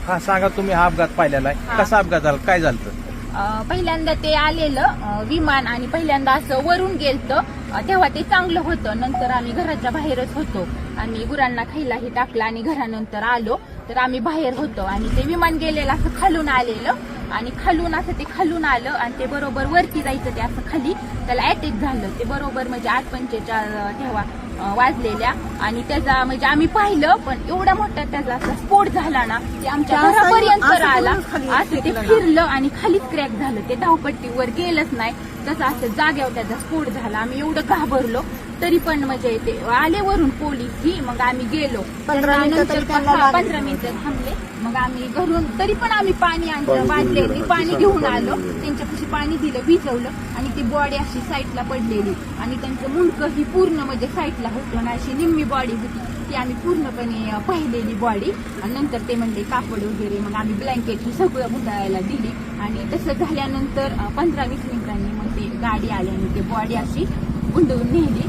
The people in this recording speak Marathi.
हा सांगा, तुम्ही हा अपघात पाहिलेला आहे, कसा अपघात झाला, काय झालं? पहिल्यांदा ते आलेलं विमान आणि पहिल्यांदा असं वरून गेलतं, तेव्हा ते चांगलं होतं. नंतर आम्ही घराच्या बाहेरच होतो आणि गुरांना खायलाही टाकलं आणि घरानंतर आलो तर आम्ही बाहेर होतो आणि ते विमान गेलेलं असं खालून आलेलं आणि खालून असं ते खालून आलं आणि ते बरोबर वरती जायचं, ते असं खाली त्याला अटॅक झालं. ते बरोबर म्हणजे 8:45 तेव्हा वाजलेल्या आणि त्याचा म्हणजे आम्ही पाहिलं, पण एवढा मोठा त्याचा असा स्फोट झाला ना, ते आमच्या घरापर्यंत आला. असं ते फिरलं आणि खालीच क्रॅक झालं, ते धावपट्टीवर गेलंच नाही, तसं असं जाग्यावर त्याचा स्फोट झाला. आम्ही एवढं घाबरलो, तरी पण म्हणजे ते आले वरून पोलीस ही, मग आम्ही गेलो. 15 मिनिटं थांबले, मग आम्ही घरून तरी पण आम्ही पाणी आणलं, वाजले पाणी घेऊन आलो, त्यांच्यापाशी पाणी दिलं, विजवलं आणि ती बॉडी अशी साईडला पडलेली आणि त्यांचं मुंडकं ही पूर्ण म्हणजे साईडला होतं ना, अशी निम्मी बॉडी होती ती आम्ही पूर्णपणे पाहिलेली बॉडी. आणि नंतर ते म्हणले कापड वगैरे, मग आम्ही ब्लँकेट ही सगळं गुंडाळायला दिली आणि तसं झाल्यानंतर 15-20 मिनिटांनी मग ती गाडी आली आणि ती बॉडी अशी गुंडवून नेली